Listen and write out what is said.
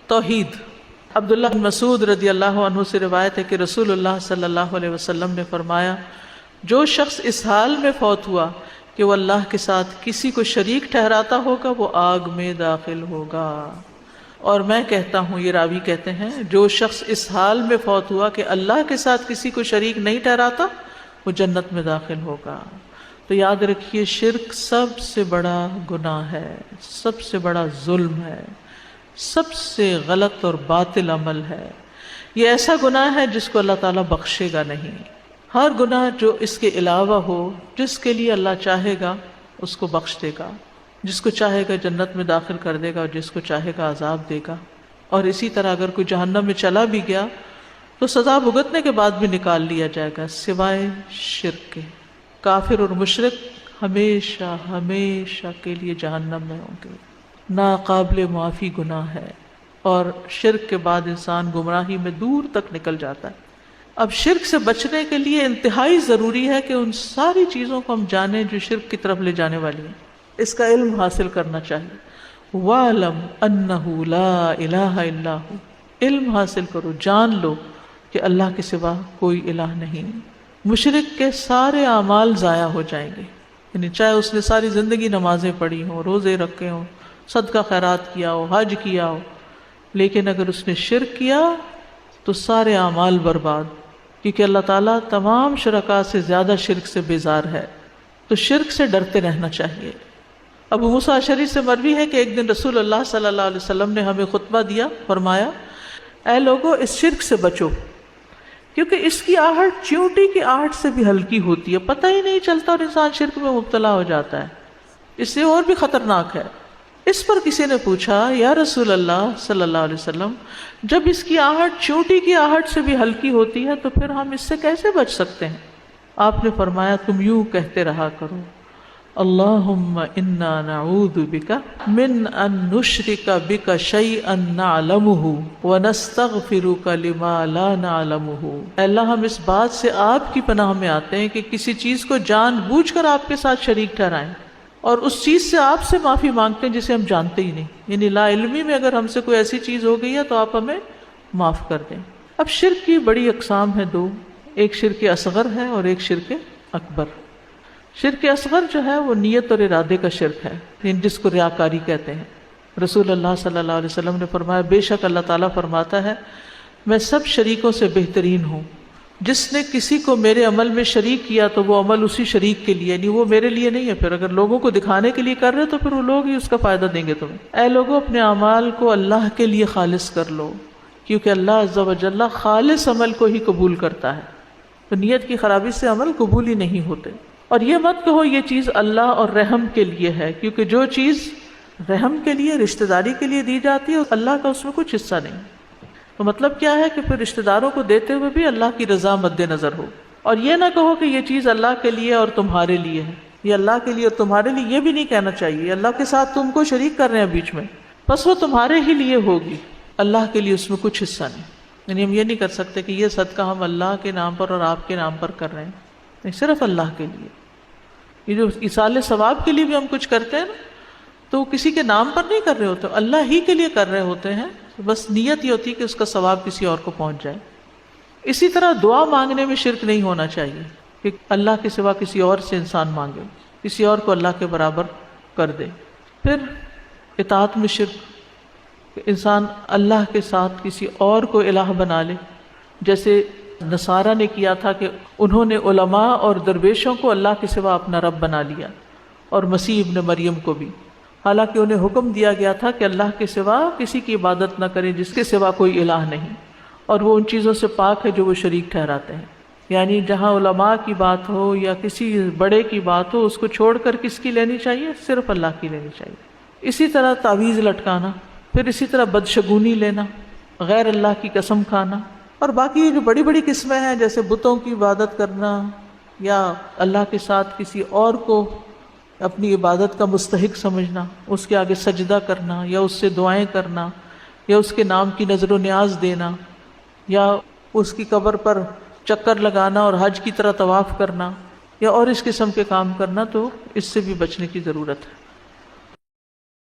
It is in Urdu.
توحید۔ عبداللہ بن مسعود رضی اللہ عنہ سے روایت ہے کہ رسول اللہ صلی اللہ علیہ وسلم نے فرمایا، جو شخص اس حال میں فوت ہوا کہ وہ اللہ کے ساتھ کسی کو شریک ٹھہراتا ہوگا وہ آگ میں داخل ہوگا۔ اور میں کہتا ہوں، یہ راوی کہتے ہیں، جو شخص اس حال میں فوت ہوا کہ اللہ کے ساتھ کسی کو شریک نہیں ٹھہراتا وہ جنت میں داخل ہوگا۔ تو یاد رکھیے، شرک سب سے بڑا گناہ ہے، سب سے بڑا ظلم ہے، سب سے غلط اور باطل عمل ہے۔ یہ ایسا گناہ ہے جس کو اللہ تعالیٰ بخشے گا نہیں۔ ہر گناہ جو اس کے علاوہ ہو، جس کے لیے اللہ چاہے گا اس کو بخش دے گا، جس کو چاہے گا جنت میں داخل کر دے گا اور جس کو چاہے گا عذاب دے گا۔ اور اسی طرح اگر کوئی جہنم میں چلا بھی گیا تو سزا بھگتنے کے بعد بھی نکال لیا جائے گا، سوائے شرک کے۔ کافر اور مشرک ہمیشہ ہمیشہ کے لیے جہنم میں ہوں گے، ناقابل معافی گناہ ہے، اور شرک کے بعد انسان گمراہی میں دور تک نکل جاتا ہے۔ اب شرک سے بچنے کے لیے انتہائی ضروری ہے کہ ان ساری چیزوں کو ہم جانیں جو شرک کی طرف لے جانے والی ہیں، اس کا علم حاصل کرنا چاہیے۔ وَاعْلَمْ أَنَّهُ لَا إِلَٰهَ إِلَّا هُوَ، علم حاصل کرو، جان لو کہ اللہ کے سوا کوئی الہ نہیں۔ مشرک کے سارے اعمال ضائع ہو جائیں گے، یعنی چاہے اس نے ساری زندگی نمازیں پڑھی ہوں، روزے رکھے ہوں، صدقہ خیرات کیا ہو، حج کیا ہو، لیکن اگر اس نے شرک کیا تو سارے اعمال برباد، کیونکہ اللہ تعالیٰ تمام شرکاء سے زیادہ شرک سے بیزار ہے۔ تو شرک سے ڈرتے رہنا چاہیے۔ ابو موسیٰ اشعری سے مروی ہے کہ ایک دن رسول اللہ صلی اللہ علیہ وسلم نے ہمیں خطبہ دیا، فرمایا، اے لوگو اس شرک سے بچو، کیونکہ اس کی آہٹ چیونٹی کی آہٹ سے بھی ہلکی ہوتی ہے، پتہ ہی نہیں چلتا اور انسان شرک میں مبتلا ہو جاتا ہے، اس سے اور بھی خطرناک ہے۔ اس پر کسی نے پوچھا، یا رسول اللہ صلی اللہ علیہ وسلم، جب اس کی آہٹ چیونٹی کی آہٹ سے بھی ہلکی ہوتی ہے تو پھر ہم اس سے کیسے بچ سکتے ہیں؟ آپ نے فرمایا، تم یوں کہتے رہا کرو، اللہم انا نعوذ بک من ان نشرک بک شیئا نعلمہ ونستغفرک لما لا نعلمہ۔ اے اللہ، ہم اس بات سے آپ کی پناہ میں آتے ہیں کہ کسی چیز کو جان بوجھ کر آپ کے ساتھ شریک ٹھہرائیں، اور اس چیز سے آپ سے معافی مانگتے ہیں جسے ہم جانتے ہی نہیں، یعنی لا علمی میں اگر ہم سے کوئی ایسی چیز ہو گئی ہے تو آپ ہمیں معاف کر دیں۔ اب شرک کی بڑی اقسام ہیں دو، ایک شرک اصغر ہے اور ایک شرک اکبر۔ شرک اصغر جو ہے وہ نیت اور ارادے کا شرک ہے، جس کو ریاکاری کہتے ہیں۔ رسول اللہ صلی اللہ علیہ وسلم نے فرمایا، بے شک اللہ تعالیٰ فرماتا ہے، میں سب شریکوں سے بہترین ہوں، جس نے کسی کو میرے عمل میں شریک کیا تو وہ عمل اسی شریک کے لیے، یعنی وہ میرے لیے نہیں ہے، پھر اگر لوگوں کو دکھانے کے لیے کر رہے تو پھر وہ لوگ ہی اس کا فائدہ دیں گے تمہیں۔ اے لوگوں، اپنے اعمال کو اللہ کے لیے خالص کر لو، کیونکہ اللہ عز و جل خالص عمل کو ہی قبول کرتا ہے، تو نیت کی خرابی سے عمل قبول ہی نہیں ہوتے۔ اور یہ مت کہو یہ چیز اللہ اور رحم کے لیے ہے، کیونکہ جو چیز رحم کے لیے، رشتہ داری کے لیے دی جاتی ہے، اللہ کا اس میں کچھ حصہ نہیں۔ تو مطلب کیا ہے کہ پھر رشتہ داروں کو دیتے ہوئے بھی اللہ کی رضا مد نظر ہو، اور یہ نہ کہو کہ یہ چیز اللہ کے لیے اور تمہارے لیے ہے، یہ اللہ کے لیے اور تمہارے لیے، یہ بھی نہیں کہنا چاہیے۔ اللہ کے ساتھ تم کو شریک کر رہے ہیں بیچ میں، بس وہ تمہارے ہی لیے ہوگی، اللہ کے لیے اس میں کچھ حصہ نہیں۔ یعنی ہم یہ نہیں کر سکتے کہ یہ صدقہ ہم اللہ کے نام پر اور آپ کے نام پر کر رہے ہیں، نہیں، صرف اللہ کے لیے۔ یہ جو ایصال ثواب کے لیے بھی ہم کچھ کرتے ہیں نا، تو کسی کے نام پر نہیں کر رہے ہوتے، اللہ ہی کے لیے کر رہے ہوتے ہیں، بس نیت یہ ہوتی ہے کہ اس کا ثواب کسی اور کو پہنچ جائے۔ اسی طرح دعا مانگنے میں شرک نہیں ہونا چاہیے کہ اللہ کے سوا کسی اور سے انسان مانگے، کسی اور کو اللہ کے برابر کر دے۔ پھر اطاعت میں شرک، کہ انسان اللہ کے ساتھ کسی اور کو الہ بنا لے، جیسے نصارہ نے کیا تھا کہ انہوں نے علماء اور درویشوں کو اللہ کے سوا اپنا رب بنا لیا، اور مسیح ابن مریم کو بھی، حالانکہ انہیں حکم دیا گیا تھا کہ اللہ کے سوا کسی کی عبادت نہ کریں جس کے سوا کوئی الہ نہیں، اور وہ ان چیزوں سے پاک ہے جو وہ شریک ٹھہراتے ہیں۔ یعنی جہاں علماء کی بات ہو یا کسی بڑے کی بات ہو، اس کو چھوڑ کر کس کی لینی چاہیے؟ صرف اللہ کی لینی چاہیے۔ اسی طرح تعویذ لٹکانا، پھر اسی طرح بدشگونی لینا، غیر اللہ کی قسم کھانا، اور باقی جو بڑی بڑی قسمیں ہیں جیسے بتوں کی عبادت کرنا، یا اللہ کے ساتھ کسی اور کو اپنی عبادت کا مستحق سمجھنا، اس کے آگے سجدہ کرنا، یا اس سے دعائیں کرنا، یا اس کے نام کی نظر و نیاز دینا، یا اس کی قبر پر چکر لگانا اور حج کی طرح طواف کرنا، یا اور اس قسم کے کام کرنا، تو اس سے بھی بچنے کی ضرورت ہے۔